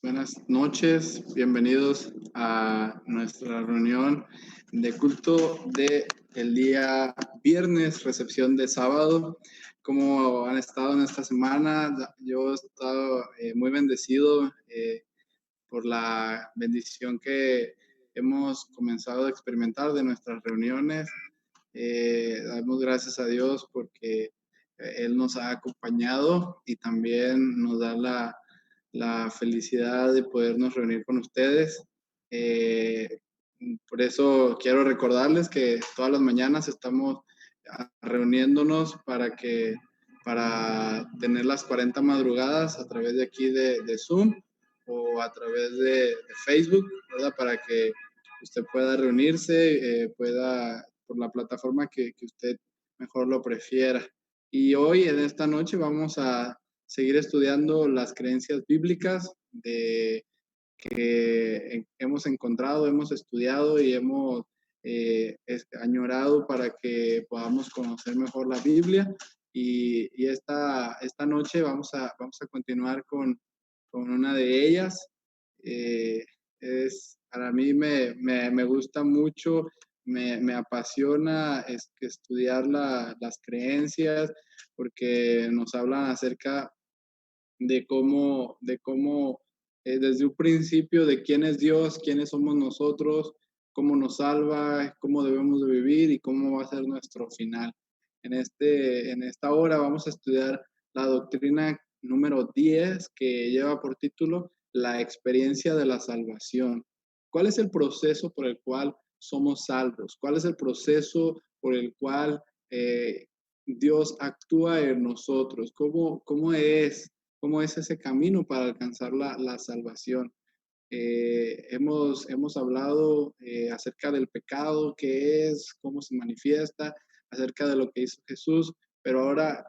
Buenas noches. Bienvenidos a nuestra reunión de culto de el día viernes, recepción de sábado. ¿Cómo han estado en esta semana? Yo he estado muy bendecido por la bendición que hemos comenzado a experimentar de nuestras reuniones. Damos gracias a Dios porque Él nos ha acompañado y también nos da la felicidad de podernos reunir con ustedes. Eh, por eso quiero recordarles que todas las mañanas estamos reuniéndonos para tener las 40 madrugadas a través de aquí de Zoom o a través de Facebook, ¿verdad? Para que usted pueda reunirse, pueda por la plataforma que usted mejor lo prefiera. Y hoy, en esta noche, vamos a seguir estudiando las creencias bíblicas que hemos encontrado, hemos estudiado y hemos añorado para que podamos conocer mejor la Biblia. Y esta noche vamos a continuar con una de ellas. Para mí me gusta mucho, me apasiona estudiar las creencias porque nos hablan acerca de cómo desde un principio de quién es Dios, quiénes somos nosotros, cómo nos salva, cómo debemos de vivir y cómo va a ser nuestro final. En esta hora vamos a estudiar la doctrina número 10 que lleva por título La experiencia de la salvación. ¿Cuál es el proceso por el cual somos salvos? ¿Cuál es el proceso por el cual Dios actúa en nosotros? ¿Cómo es ese camino para alcanzar la salvación? Hemos hablado acerca del pecado, qué es, cómo se manifiesta, acerca de lo que hizo Jesús, pero ahora,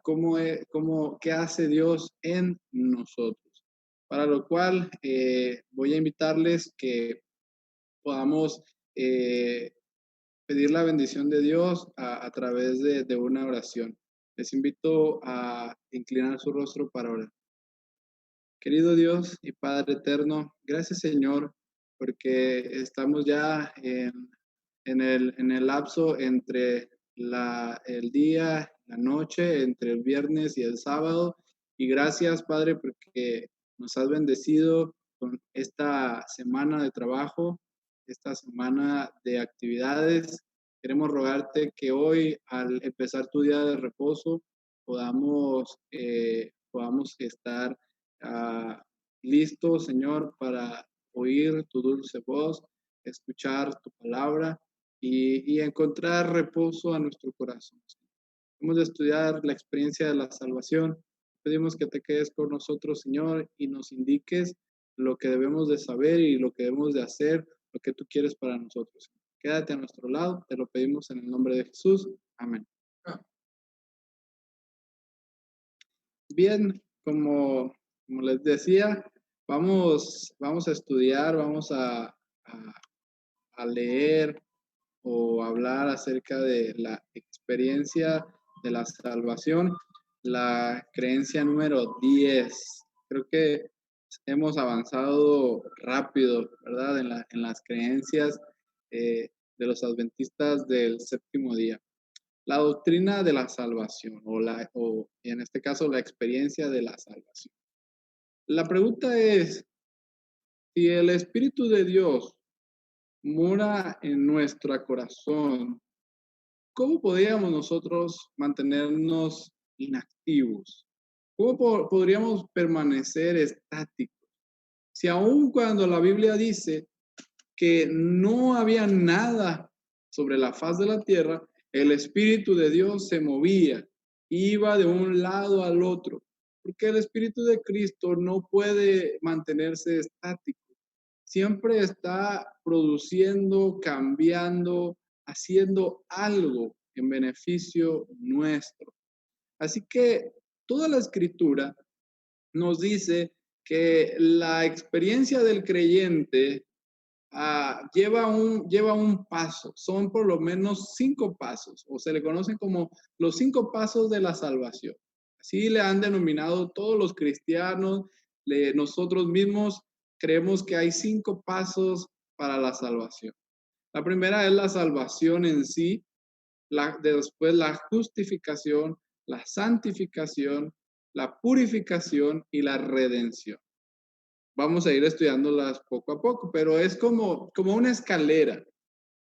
¿qué hace Dios en nosotros? Para lo cual voy a invitarles que podamos pedir la bendición de Dios a través de una oración. Les invito a inclinar su rostro para orar. Querido Dios y Padre eterno, gracias Señor, porque estamos ya en el lapso entre el día, la noche, entre el viernes y el sábado. Y gracias Padre porque nos has bendecido con esta semana de trabajo, esta semana de actividades. Queremos rogarte que hoy, al empezar tu día de reposo, podamos estar listo, Señor, para oír tu dulce voz, escuchar tu palabra y encontrar reposo a nuestro corazón. Vamos a estudiar la experiencia de la salvación. Pedimos que te quedes con nosotros, Señor, y nos indiques lo que debemos de saber y lo que debemos de hacer, lo que tú quieres para nosotros. Quédate a nuestro lado, te lo pedimos en el nombre de Jesús. Amén. Bien, como les decía, vamos a estudiar, vamos a leer o hablar acerca de la experiencia de la salvación, la creencia número 10. Creo que hemos avanzado rápido, ¿verdad? En las creencias de los adventistas del séptimo día. La doctrina de la salvación o en este caso la experiencia de la salvación. La pregunta es, si el Espíritu de Dios mora en nuestro corazón, ¿cómo podríamos nosotros mantenernos inactivos? ¿Cómo podríamos permanecer estáticos? Si aun cuando la Biblia dice que no había nada sobre la faz de la tierra, el Espíritu de Dios se movía, iba de un lado al otro, porque el Espíritu de Cristo no puede mantenerse estático. Siempre está produciendo, cambiando, haciendo algo en beneficio nuestro. Así que toda la Escritura nos dice que la experiencia del creyente lleva un paso, son por lo menos 5 pasos, o se le conocen como los 5 pasos de la salvación. Así le han denominado todos los cristianos, nosotros mismos creemos que hay 5 pasos para la salvación. La primera es la salvación en sí, después la justificación, la santificación, la purificación y la redención. Vamos a ir estudiándolas poco a poco, pero es como una escalera.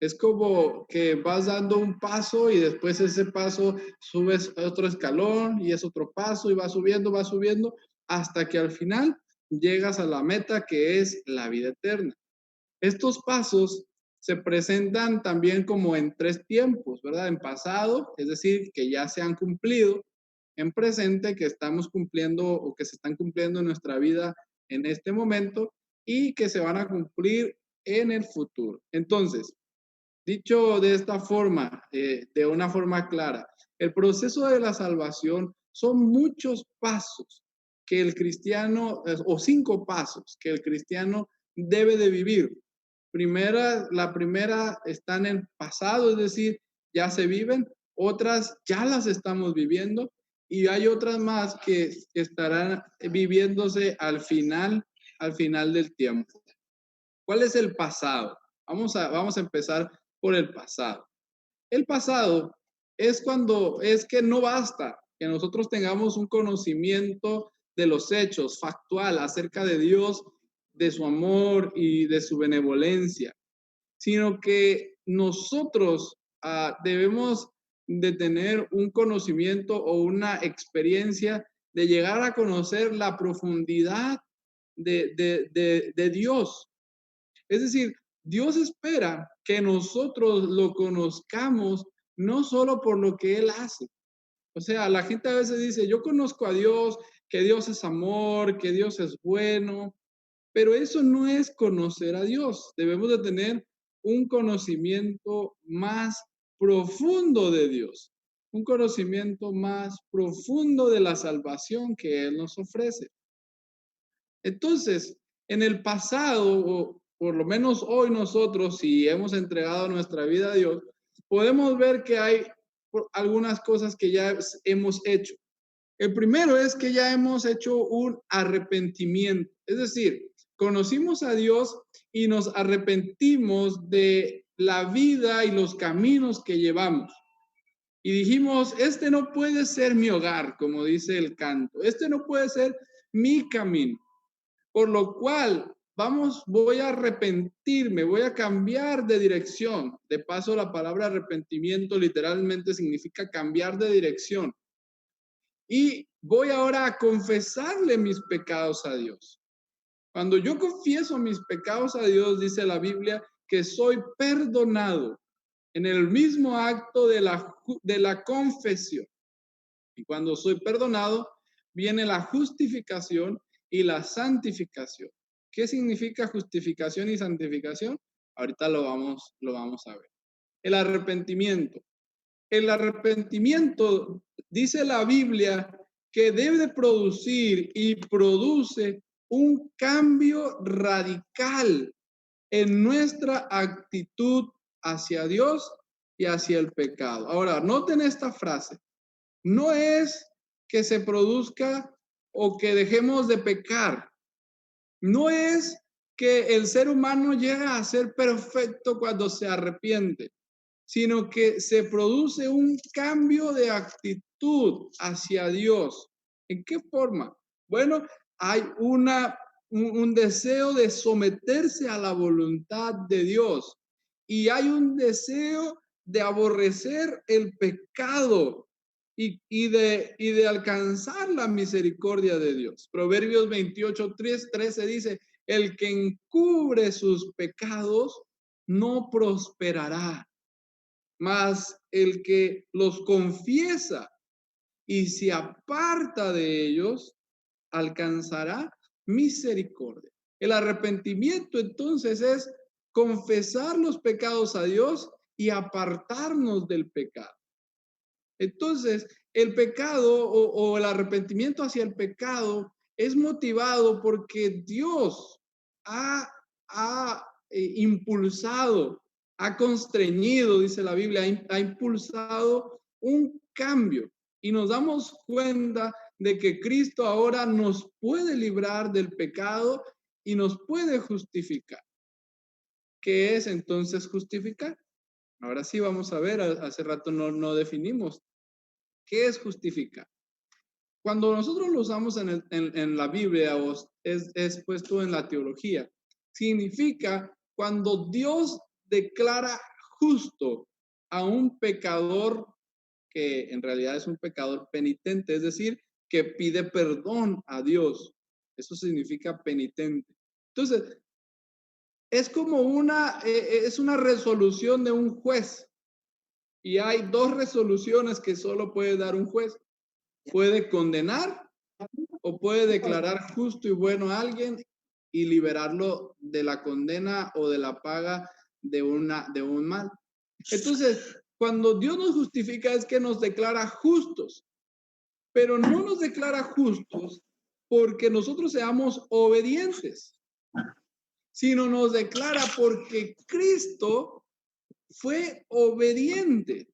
Es como que vas dando un paso y después ese paso subes otro escalón y es otro paso y va subiendo hasta que al final llegas a la meta que es la vida eterna. Estos pasos se presentan también como en 3 tiempos, ¿verdad? En pasado, es decir, que ya se han cumplido; en presente, que estamos cumpliendo o que se están cumpliendo en nuestra vida en este momento; y que se van a cumplir en el futuro. Entonces, dicho de esta forma, de una forma clara, el proceso de la salvación son muchos pasos que el cristiano, o 5 pasos que el cristiano debe de vivir. La primera está en el pasado, es decir, ya se viven; otras ya las estamos viviendo, y hay otras más que estarán viviéndose al final del tiempo. ¿Cuál es el pasado? Vamos a empezar por el pasado. El pasado es que no basta que nosotros tengamos un conocimiento de los hechos factual acerca de Dios, de su amor y de su benevolencia, sino que nosotros debemos de tener un conocimiento o una experiencia de llegar a conocer la profundidad de Dios. Es decir, Dios espera que nosotros lo conozcamos no solo por lo que Él hace. O sea, la gente a veces dice, yo conozco a Dios, que Dios es amor, que Dios es bueno, pero eso no es conocer a Dios. Debemos de tener un conocimiento más profundo de Dios, un conocimiento más profundo de la salvación que Él nos ofrece. Entonces, en el pasado, o por lo menos hoy nosotros, si hemos entregado nuestra vida a Dios, podemos ver que hay algunas cosas que ya hemos hecho. El primero es que ya hemos hecho un arrepentimiento, es decir, conocimos a Dios y nos arrepentimos de la vida y los caminos que llevamos. Y dijimos, este no puede ser mi hogar, como dice el canto, este no puede ser mi camino. Por lo cual, voy a arrepentirme, voy a cambiar de dirección. De paso, la palabra arrepentimiento literalmente significa cambiar de dirección. Y voy ahora a confesarle mis pecados a Dios. Cuando yo confieso mis pecados a Dios, dice la Biblia, que soy perdonado en el mismo acto de la confesión. Y cuando soy perdonado, viene la justificación y la santificación. ¿Qué significa justificación y santificación? Ahorita lo vamos a ver. El arrepentimiento. El arrepentimiento, dice la Biblia, que debe producir y produce un cambio radical en nuestra actitud hacia Dios y hacia el pecado. Ahora, noten esta frase. No es que se produzca o que dejemos de pecar. No es que el ser humano llega a ser perfecto cuando se arrepiente, sino que se produce un cambio de actitud hacia Dios. ¿En qué forma? Bueno, hay un deseo de someterse a la voluntad de Dios y hay un deseo de aborrecer el pecado y de alcanzar la misericordia de Dios. Proverbios 28:13 dice, el que encubre sus pecados no prosperará, mas el que los confiesa y se aparta de ellos alcanzará misericordia. El arrepentimiento entonces es confesar los pecados a Dios y apartarnos del pecado. Entonces, el pecado o el arrepentimiento hacia el pecado es motivado porque Dios ha impulsado, ha constreñido, dice la Biblia, ha impulsado un cambio. Y nos damos cuenta de que Cristo ahora nos puede librar del pecado y nos puede justificar. ¿Qué es entonces justificar? Ahora sí vamos a ver, hace rato no definimos. ¿Qué es justificar? Cuando nosotros lo usamos en la Biblia o es puesto en la teología, significa cuando Dios declara justo a un pecador que en realidad es un pecador penitente, es decir, que pide perdón a Dios. Eso significa penitente. Entonces, es como es una resolución de un juez. Y hay dos resoluciones que solo puede dar un juez. Puede condenar o puede declarar justo y bueno a alguien y liberarlo de la condena o de la paga de un mal. Entonces, cuando Dios nos justifica es que nos declara justos, pero no nos declara justos porque nosotros seamos obedientes, sino nos declara porque Cristo fue obediente.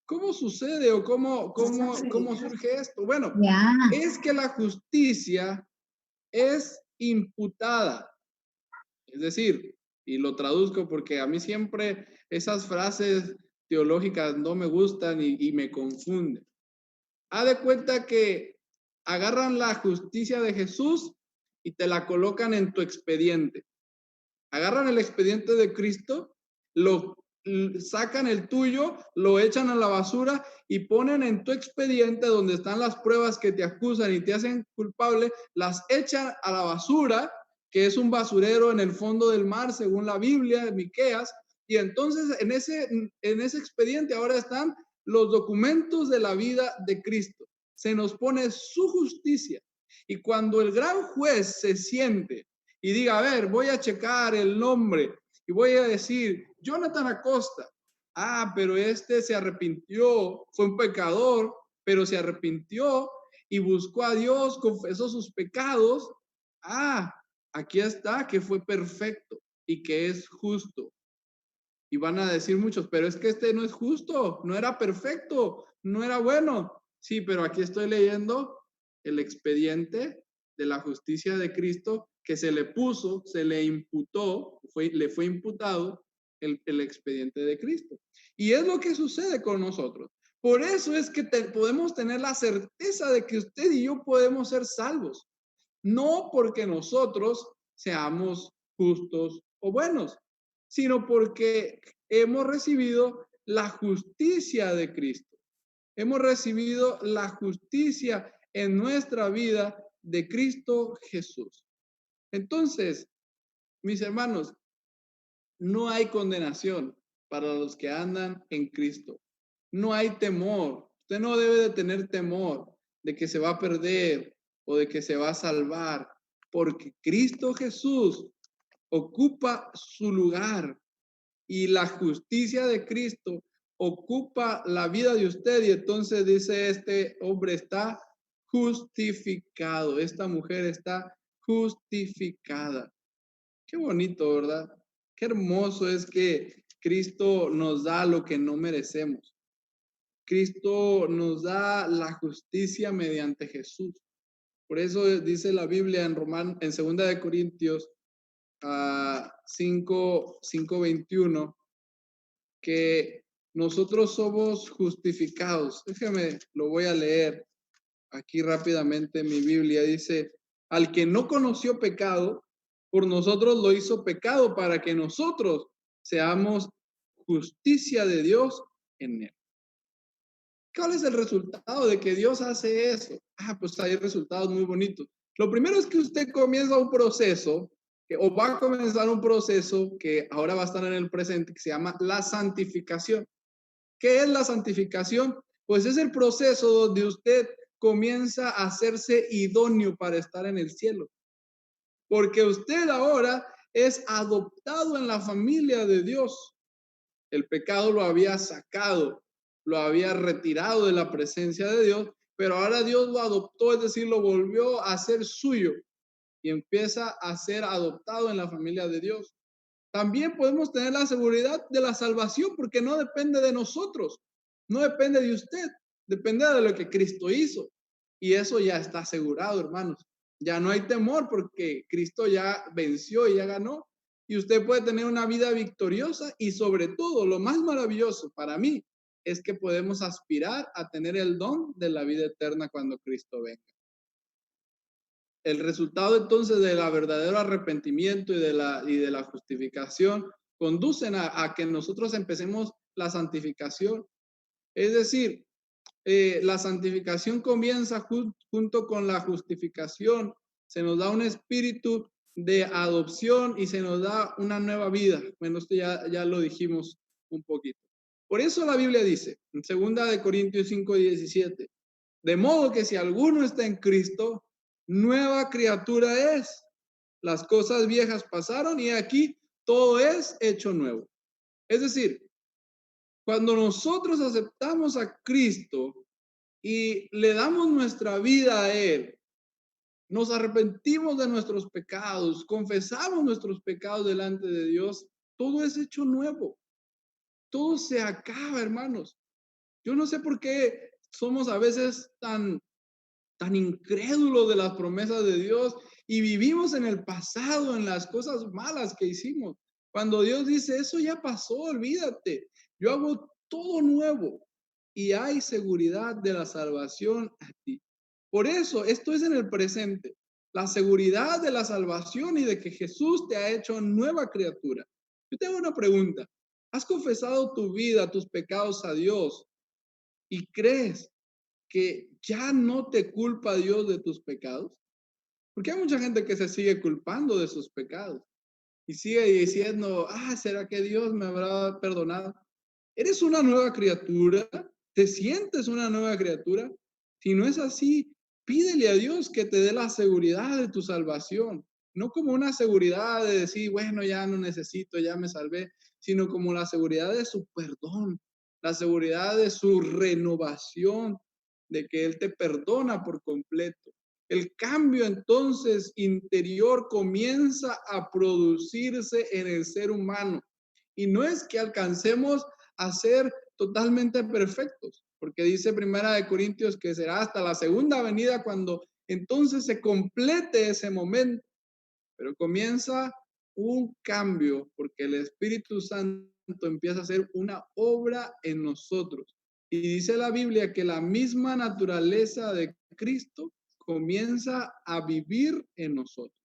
¿Cómo sucede o cómo surge esto? Bueno, es que la justicia es imputada. Es decir, y lo traduzco porque a mí siempre esas frases teológicas no me gustan y me confunden. Haz de cuenta que agarran la justicia de Jesús y te la colocan en tu expediente. Agarran el expediente de Cristo, lo sacan el tuyo, lo echan a la basura y ponen en tu expediente donde están las pruebas que te acusan y te hacen culpable, las echan a la basura, que es un basurero en el fondo del mar, según la Biblia de Miqueas, y entonces en ese expediente ahora están los documentos de la vida de Cristo. Se nos pone su justicia. Y cuando el gran juez se siente y diga, a ver, voy a checar el nombre y voy a decir, Jonathan Acosta, pero este se arrepintió, fue un pecador, pero se arrepintió y buscó a Dios, confesó sus pecados. Aquí está, que fue perfecto y que es justo. Y van a decir muchos, pero es que este no es justo, no era perfecto, no era bueno. Sí, pero aquí estoy leyendo el expediente de la justicia de Cristo que se le puso, se le imputó, le fue imputado el expediente de Cristo. Y es lo que sucede con nosotros. Por eso es que podemos tener la certeza de que usted y yo podemos ser salvos. No porque nosotros seamos justos o buenos, sino porque hemos recibido la justicia de Cristo. Hemos recibido la justicia en nuestra vida de Cristo Jesús. Entonces, mis hermanos, no hay condenación para los que andan en Cristo. No hay temor. Usted no debe de tener temor de que se va a perder o de que se va a salvar, porque Cristo Jesús ocupa su lugar y la justicia de Cristo ocupa la vida de usted y entonces dice este hombre está justificado, esta mujer está justificada. Qué bonito, ¿verdad? Qué hermoso es que Cristo nos da lo que no merecemos. Cristo nos da la justicia mediante Jesús. Por eso dice la Biblia en 2 de Corintios 5:21, que nosotros somos justificados. Déjame, lo voy a leer aquí rápidamente en mi Biblia. Dice, al que no conoció pecado, por nosotros lo hizo pecado para que nosotros seamos justicia de Dios en él. ¿Cuál es el resultado de que Dios hace eso? Pues hay resultados muy bonitos. Lo primero es que usted comienza un proceso, o va a comenzar un proceso que ahora va a estar en el presente, que se llama la santificación. ¿Qué es la santificación? Pues es el proceso donde usted comienza a hacerse idóneo para estar en el cielo. Porque usted ahora es adoptado en la familia de Dios. El pecado lo había sacado, lo había retirado de la presencia de Dios, pero ahora Dios lo adoptó, es decir, lo volvió a ser suyo y empieza a ser adoptado en la familia de Dios. También podemos tener la seguridad de la salvación porque no depende de nosotros, no depende de usted, depende de lo que Cristo hizo. Y eso ya está asegurado, hermanos. Ya no hay temor porque Cristo ya venció y ya ganó. Y usted puede tener una vida victoriosa y sobre todo, lo más maravilloso para mí es que podemos aspirar a tener el don de la vida eterna cuando Cristo venga. El resultado entonces del verdadero arrepentimiento y de la justificación conducen a que nosotros empecemos la santificación. Es decir, la santificación comienza junto con la justificación. Se nos da un espíritu de adopción y se nos da una nueva vida. Bueno, esto ya lo dijimos un poquito. Por eso la Biblia dice, en 2 Corintios 5:17, de modo que si alguno está en Cristo, nueva criatura es. Las cosas viejas pasaron y aquí todo es hecho nuevo. Es decir, cuando nosotros aceptamos a Cristo y le damos nuestra vida a Él, nos arrepentimos de nuestros pecados, confesamos nuestros pecados delante de Dios, todo es hecho nuevo. Todo se acaba, hermanos. Yo no sé por qué somos a veces tan incrédulos de las promesas de Dios y vivimos en el pasado, en las cosas malas que hicimos. Cuando Dios dice, eso ya pasó, olvídate, yo hago todo nuevo y hay seguridad de la salvación a ti. Por eso, esto es en el presente, la seguridad de la salvación y de que Jesús te ha hecho nueva criatura. Yo te hago una pregunta, ¿has confesado tu vida, tus pecados a Dios y crees que ya no te culpa Dios de tus pecados? Porque hay mucha gente que se sigue culpando de sus pecados y sigue diciendo, ¿será que Dios me habrá perdonado? ¿Eres una nueva criatura? ¿Te sientes una nueva criatura? Si no es así, pídele a Dios que te dé la seguridad de tu salvación. No como una seguridad de decir, bueno, ya no necesito, ya me salvé, sino como la seguridad de su perdón, la seguridad de su renovación, de que Él te perdona por completo. El cambio entonces interior comienza a producirse en el ser humano. Y no es que alcancemos a ser totalmente perfectos, porque dice 1 Corintios que será hasta la segunda venida cuando entonces se complete ese momento, pero comienza un cambio porque el Espíritu Santo empieza a hacer una obra en nosotros. Y dice la Biblia que la misma naturaleza de Cristo comienza a vivir en nosotros.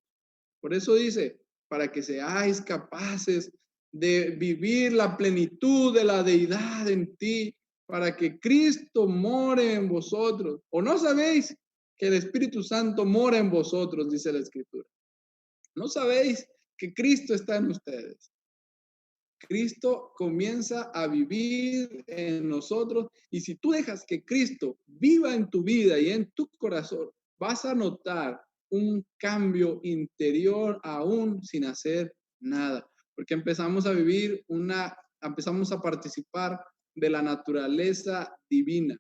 Por eso dice, para que seáis capaces de vivir la plenitud de la deidad en ti, para que Cristo more en vosotros. ¿O no sabéis que el Espíritu Santo mora en vosotros? Dice la Escritura. ¿No sabéis que Cristo está en ustedes? Cristo comienza a vivir en nosotros y si tú dejas que Cristo viva en tu vida y en tu corazón, vas a notar un cambio interior aún sin hacer nada, porque empezamos a vivir empezamos a participar de la naturaleza divina.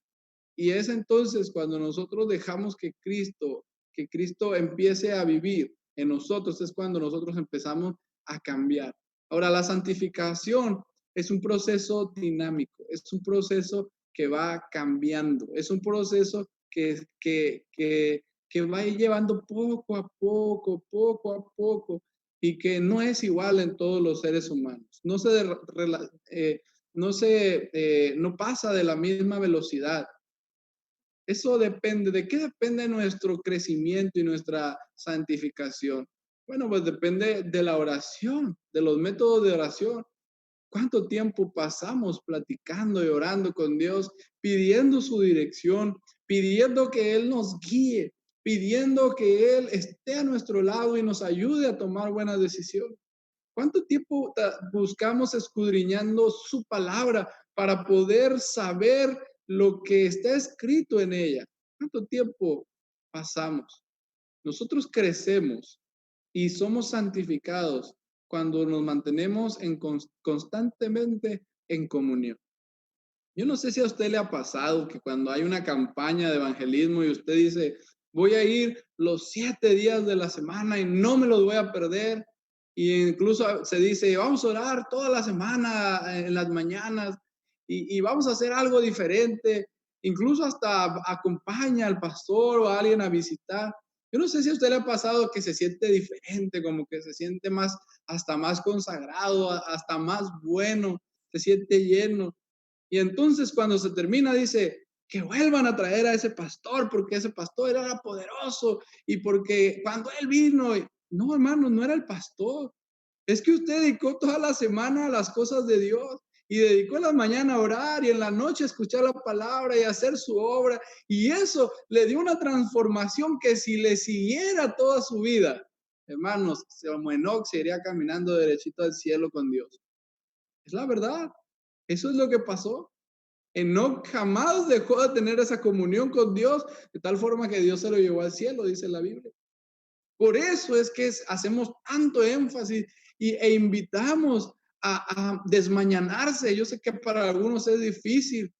Y es entonces cuando nosotros dejamos que Cristo empiece a vivir en nosotros, es cuando nosotros empezamos a cambiar. Ahora, la santificación es un proceso dinámico, es un proceso que va cambiando, es un proceso que va llevando poco a poco, y que no es igual en todos los seres humanos. No pasa de la misma velocidad. Eso depende, ¿de qué depende nuestro crecimiento y nuestra santificación? Bueno, pues depende de la oración, de los métodos de oración. ¿Cuánto tiempo pasamos platicando y orando con Dios, pidiendo su dirección, pidiendo que Él nos guíe, pidiendo que Él esté a nuestro lado y nos ayude a tomar buenas decisiones? ¿Cuánto tiempo buscamos escudriñando su palabra para poder saber lo que está escrito en ella? ¿Cuánto tiempo pasamos? Nosotros crecemos y somos santificados cuando nos mantenemos constantemente en comunión. Yo no sé si a usted le ha pasado que cuando hay una campaña de evangelismo y usted dice, voy a ir los 7 días de la semana y no me los voy a perder. Y incluso se dice, vamos a orar toda la semana en las mañanas y vamos a hacer algo diferente. incluso hasta acompaña al pastor o a alguien a visitar. Yo no sé si a usted le ha pasado que se siente diferente, como que se siente más, hasta más consagrado, hasta más bueno, se siente lleno. Y entonces cuando se termina dice que vuelvan a traer a ese pastor, porque ese pastor era poderoso y porque cuando él vino, no, hermano, no era el pastor. Es que usted dedicó toda la semana a las cosas de Dios y dedicó en la mañana a orar y en la noche a escuchar la palabra y a hacer su obra. Y eso le dio una transformación que si le siguiera toda su vida, hermanos, como Enoch se iría caminando derechito al cielo con Dios. Es la verdad. Eso es lo que pasó. Enoch jamás dejó de tener esa comunión con Dios, de tal forma que Dios se lo llevó al cielo, dice la Biblia. Por eso es que hacemos tanto énfasis e invitamos a desmañanarse. Yo sé que para algunos es difícil,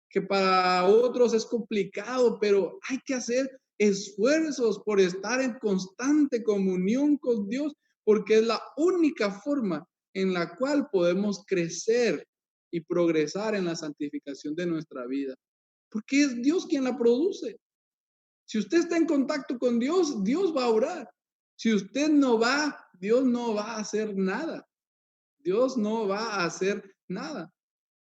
que para otros es complicado, pero hay que hacer esfuerzos por estar en constante comunión con Dios, porque es la única forma en la cual podemos crecer y progresar en la santificación de nuestra vida, porque es Dios quien la produce. Si usted está en contacto con Dios, Dios va a orar. Si usted no va, Dios no va a hacer nada. Dios no va a hacer nada.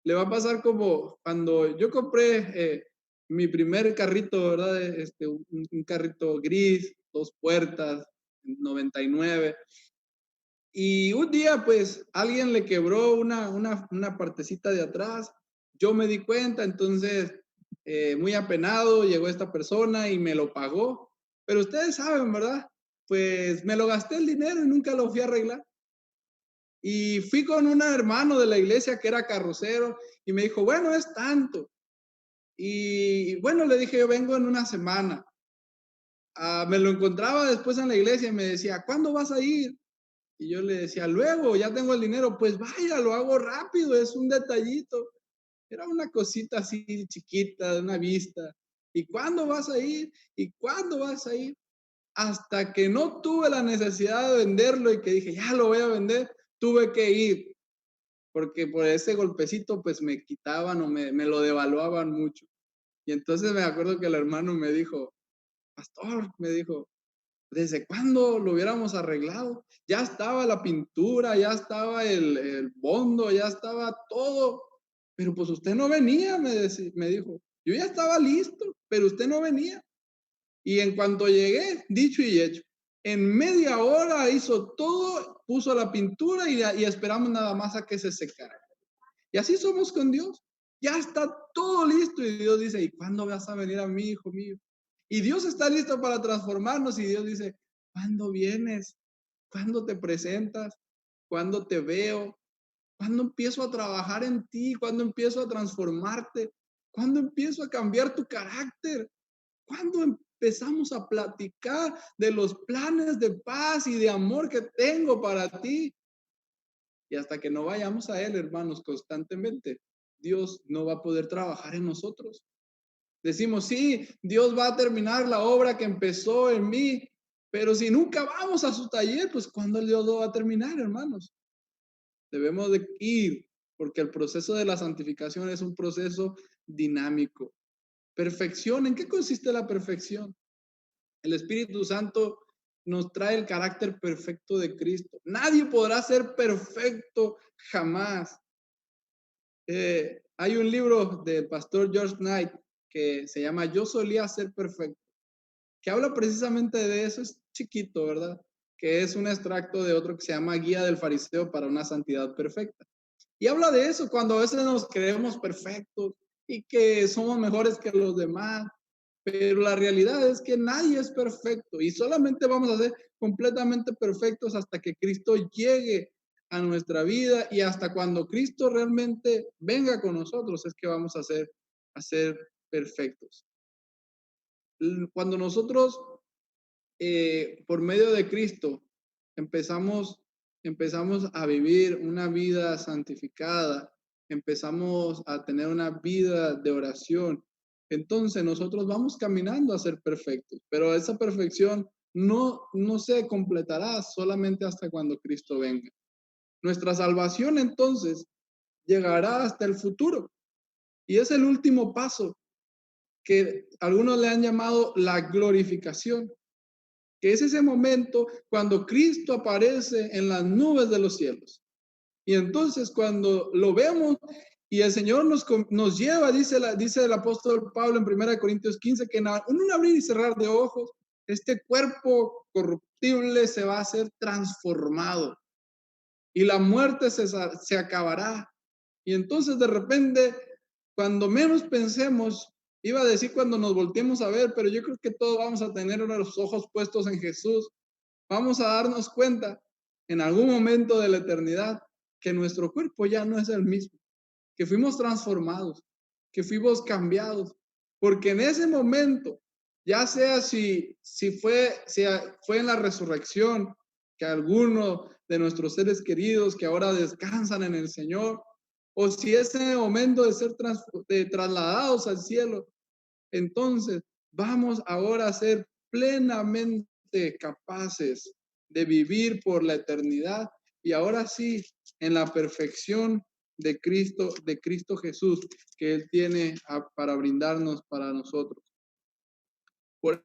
Le va a pasar como cuando yo compré mi primer carrito, ¿verdad? Un carrito gris, 2 puertas, 99. Y un día, pues, alguien le quebró una partecita de atrás. Yo me di cuenta, entonces, muy apenado, llegó esta persona y me lo pagó. Pero ustedes saben, ¿verdad? Pues me lo gasté el dinero y nunca lo fui a arreglar. Y fui con un hermano de la iglesia que era carrocero y me dijo, bueno, es tanto. Y bueno, le dije, yo vengo en una semana. Me lo encontraba después en la iglesia y me decía, ¿cuándo vas a ir? Y yo le decía, luego, ya tengo el dinero, pues vaya, lo hago rápido, es un detallito. Era una cosita así chiquita, de una vista. ¿Y cuándo vas a ir? ¿Y cuándo vas a ir? Hasta que no tuve la necesidad de venderlo y que dije, ya lo voy a vender, tuve que ir, porque por ese golpecito pues me quitaban o me lo devaluaban mucho. Y entonces me acuerdo que el hermano me dijo, pastor, me dijo, ¿desde cuándo lo hubiéramos arreglado? Ya estaba la pintura, ya estaba el fondo, ya estaba todo, pero pues usted no venía, me dijo. Yo ya estaba listo, pero usted no venía. Y en cuanto llegué, dicho y hecho, en media hora hizo todo, puso la pintura y esperamos nada más a que se secara. Y así somos con Dios. Ya está todo listo y Dios dice, ¿y cuándo vas a venir a mí, hijo mío? Y Dios está listo para transformarnos y Dios dice, ¿cuándo vienes? ¿Cuándo te presentas? ¿Cuándo te veo? ¿Cuándo empiezo a trabajar en ti? ¿Cuándo empiezo a transformarte? ¿Cuándo empiezo a cambiar tu carácter? ¿Cuándo empezamos a platicar de los planes de paz y de amor que tengo para ti? Y hasta que no vayamos a Él, hermanos, constantemente, Dios no va a poder trabajar en nosotros. Decimos, sí, Dios va a terminar la obra que empezó en mí, pero si nunca vamos a su taller, pues ¿cuándo Dios lo va a terminar, hermanos? Debemos de ir, porque el proceso de la santificación es un proceso dinámico. Perfección, ¿en qué consiste la perfección? El Espíritu Santo nos trae el carácter perfecto de Cristo. Nadie podrá ser perfecto jamás. Hay un libro del pastor George Knight que se llama Yo solía ser perfecto, que habla precisamente de eso, es chiquito, ¿verdad? Que es un extracto de otro que se llama Guía del Fariseo para una santidad perfecta. Y habla de eso, cuando a veces nos creemos perfectos y que somos mejores que los demás, pero la realidad es que nadie es perfecto y solamente vamos a ser completamente perfectos hasta que Cristo llegue a nuestra vida y hasta cuando Cristo realmente venga con nosotros es que vamos a ser perfectos. Cuando nosotros, por medio de Cristo, empezamos, empezamos a vivir una vida santificada, empezamos a tener una vida de oración, entonces nosotros vamos caminando a ser perfectos, pero esa perfección no se completará solamente hasta cuando Cristo venga. Nuestra salvación entonces llegará hasta el futuro y es el último paso. que algunos le han llamado la glorificación, que es ese momento cuando Cristo aparece en las nubes de los cielos. Y entonces cuando lo vemos y el Señor nos lleva, dice el apóstol Pablo en 1 Corintios 15, que en un abrir y cerrar de ojos, este cuerpo corruptible se va a ser transformado y la muerte se acabará. Y entonces de repente, cuando menos pensemos, iba a decir cuando nos volteemos a ver, pero yo creo que todos vamos a tener los ojos puestos en Jesús. Vamos a darnos cuenta en algún momento de la eternidad que nuestro cuerpo ya no es el mismo, que fuimos transformados, que fuimos cambiados, porque en ese momento, ya sea si fue en la resurrección, que alguno de nuestros seres queridos que ahora descansan en el Señor, o si es en el momento de ser trasladados al cielo, entonces vamos ahora a ser plenamente capaces de vivir por la eternidad y ahora sí en la perfección de Cristo Jesús que Él tiene para brindarnos para nosotros. Por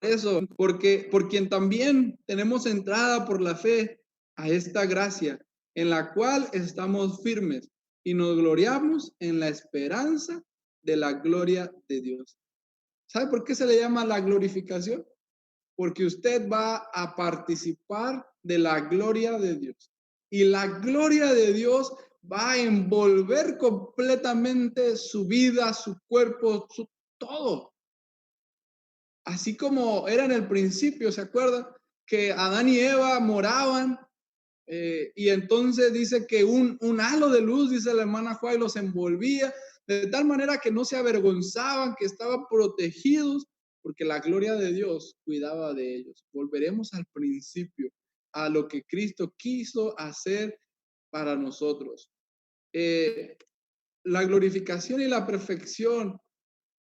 eso, porque por quien también tenemos entrada por la fe a esta gracia, en la cual estamos firmes y nos gloriamos en la esperanza de la gloria de Dios. ¿Sabe por qué se le llama la glorificación? Porque usted va a participar de la gloria de Dios. Y la gloria de Dios va a envolver completamente su vida, su cuerpo, todo. Así como era en el principio, ¿se acuerdan? Que Adán y Eva moraban y entonces dice que un halo de luz, dice la hermana Juárez, los envolvía de tal manera que no se avergonzaban, que estaban protegidos, porque la gloria de Dios cuidaba de ellos. Volveremos al principio, a lo que Cristo quiso hacer para nosotros. La glorificación y la perfección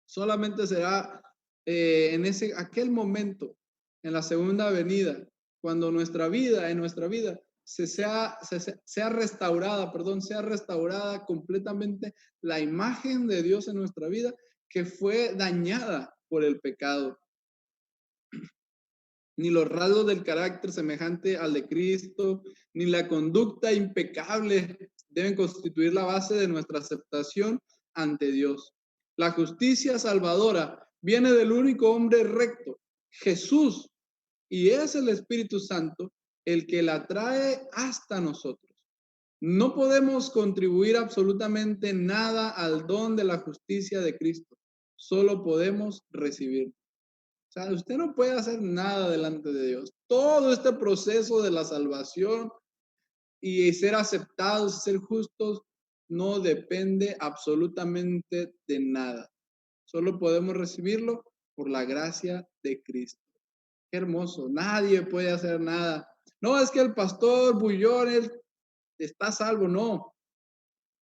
solamente será en aquel momento, en la segunda venida, cuando en nuestra vida, sea restaurada completamente la imagen de Dios en nuestra vida que fue dañada por el pecado. Ni los rasgos del carácter semejante al de Cristo, ni la conducta impecable deben constituir la base de nuestra aceptación ante Dios. La justicia salvadora viene del único hombre recto, Jesús, y es el Espíritu Santo el que la trae hasta nosotros. No podemos contribuir absolutamente nada al don de la justicia de Cristo, solo podemos recibir. O sea, usted no puede hacer nada delante de Dios. Todo este proceso de la salvación y ser aceptados, ser justos, no depende absolutamente de nada. Solo podemos recibirlo por la gracia de Cristo. Qué hermoso. Nadie puede hacer nada. No, es que el pastor Bullón, él está salvo. No,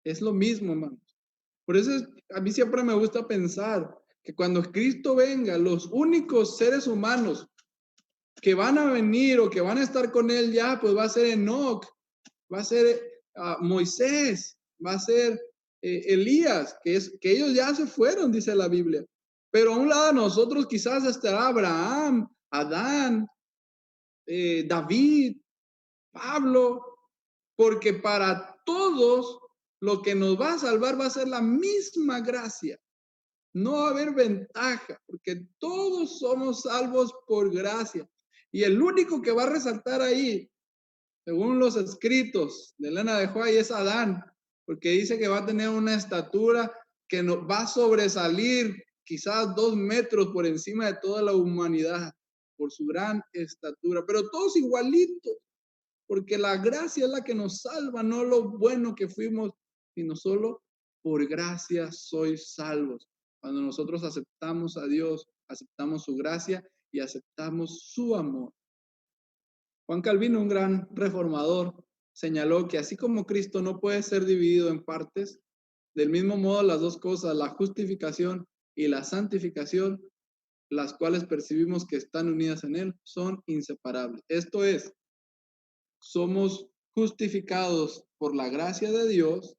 es lo mismo, hermanos. Por eso a mí siempre me gusta pensar que cuando Cristo venga, los únicos seres humanos que van a venir o que van a estar con él ya, pues va a ser Enoc, va a ser Moisés, va a ser Elías, que ellos ya se fueron, dice la Biblia. Pero a un lado de nosotros quizás estará Abraham, Adán, David, Pablo, porque para todos lo que nos va a salvar va a ser la misma gracia. No va a haber ventaja, porque todos somos salvos por gracia. Y el único que va a resaltar ahí, según los escritos de Elena de White, es Adán, porque dice que va a tener una estatura que nos va a sobresalir quizás 2 metros por encima de toda la humanidad, por su gran estatura, pero todos igualitos, porque la gracia es la que nos salva, no lo bueno que fuimos, sino solo por gracia sois salvos. Cuando nosotros aceptamos a Dios, aceptamos su gracia y aceptamos su amor. Juan Calvino, un gran reformador, señaló que así como Cristo no puede ser dividido en partes, del mismo modo las dos cosas, la justificación y la santificación, las cuales percibimos que están unidas en Él, son inseparables. Esto es, somos justificados por la gracia de Dios,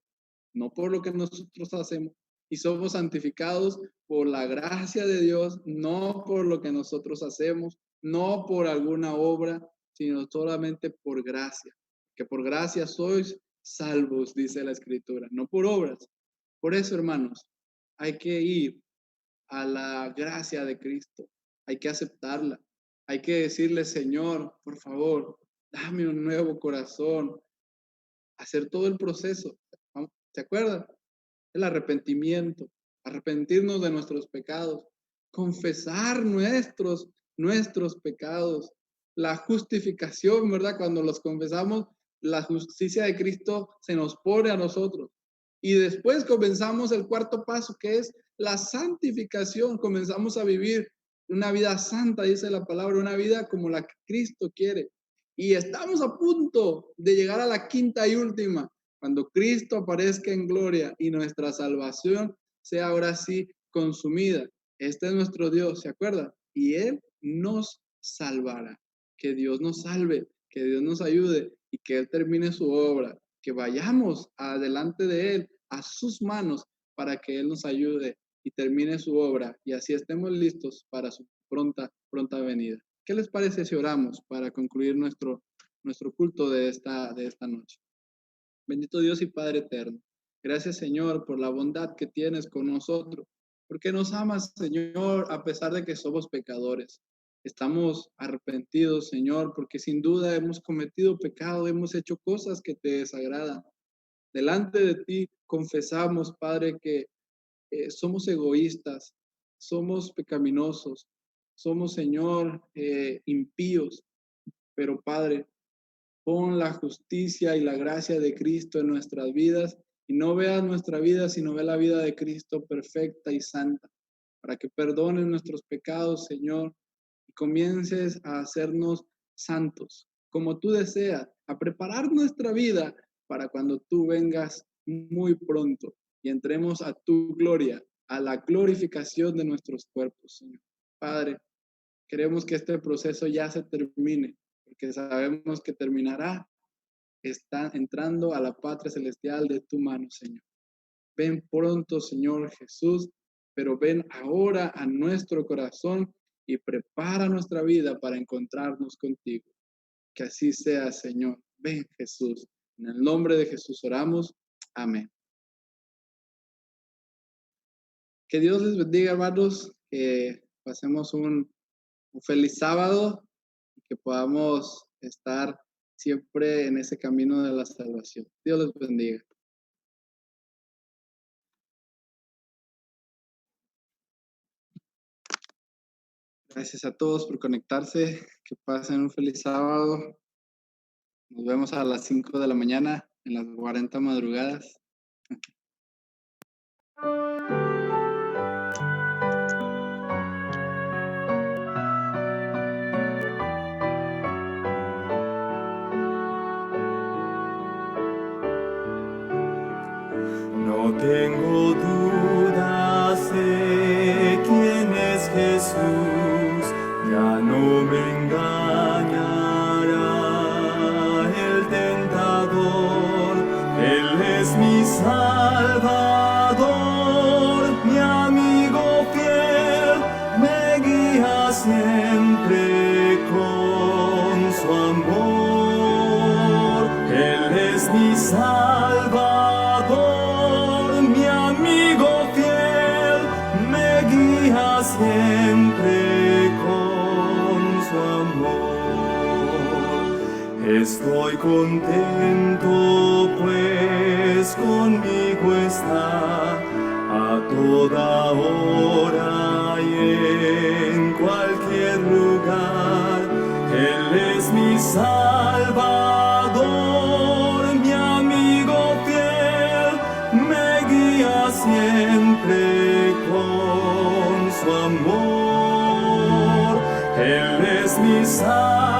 no por lo que nosotros hacemos, y somos santificados por la gracia de Dios, no por lo que nosotros hacemos, no por alguna obra, sino solamente por gracia. Que por gracia sois salvos, dice la Escritura, no por obras. Por eso, hermanos, hay que ir a la gracia de Cristo, hay que aceptarla, hay que decirle, Señor, por favor, dame un nuevo corazón, hacer todo el proceso. ¿Se acuerdan? El arrepentimiento, arrepentirnos de nuestros pecados, confesar nuestros pecados, la justificación, ¿verdad? Cuando los confesamos, la justicia de Cristo se nos pone a nosotros. Y después comenzamos el cuarto paso, que es la santificación. Comenzamos a vivir una vida santa, dice la palabra, una vida como la que Cristo quiere. Y estamos a punto de llegar a la quinta y última, cuando Cristo aparezca en gloria y nuestra salvación sea ahora sí consumida. Este es nuestro Dios, ¿se acuerdan? Y Él nos salvará. Que Dios nos salve, que Dios nos ayude y que Él termine su obra. Que vayamos adelante de Él, a sus manos, para que Él nos ayude y termine su obra. Y así estemos listos para su pronta venida. ¿Qué les parece si oramos para concluir nuestro culto de esta noche? Bendito Dios y Padre eterno, gracias Señor por la bondad que tienes con nosotros, porque nos amas Señor a pesar de que somos pecadores. Estamos arrepentidos Señor, porque sin duda hemos cometido pecado, hemos hecho cosas que te desagradan. Delante de ti confesamos Padre que somos egoístas, somos pecaminosos, somos Señor impíos, pero Padre, pon la justicia y la gracia de Cristo en nuestras vidas y no veas nuestra vida, sino ve la vida de Cristo perfecta y santa, para que perdones nuestros pecados, Señor, y comiences a hacernos santos, como tú deseas, a preparar nuestra vida para cuando tú vengas muy pronto y entremos a tu gloria, a la glorificación de nuestros cuerpos, Señor. Padre, queremos que este proceso ya se termine, porque sabemos que terminará, está entrando a la patria celestial de tu mano, Señor. Ven pronto, Señor Jesús, pero ven ahora a nuestro corazón y prepara nuestra vida para encontrarnos contigo. Que así sea, Señor. Ven, Jesús. En el nombre de Jesús oramos. Amén. Que Dios les bendiga, hermanos. Que pasemos un feliz sábado y que podamos estar siempre en ese camino de la salvación. Dios les bendiga. Gracias a todos por conectarse. Que pasen un feliz sábado. Nos vemos a las 5 de la mañana en las 40 madrugadas. No tengo dudas de quién es Jesús, ya no me engañará el tentador. Él es mi Salvador, mi amigo fiel, me guía siempre con su amor. Él es mi Salvador, siempre con su amor. Estoy contento, pues conmigo está a toda hora y en cualquier lugar. Él es mi Salvador, mi amigo fiel, me guía siempre con su amor. Él es mi Salvador.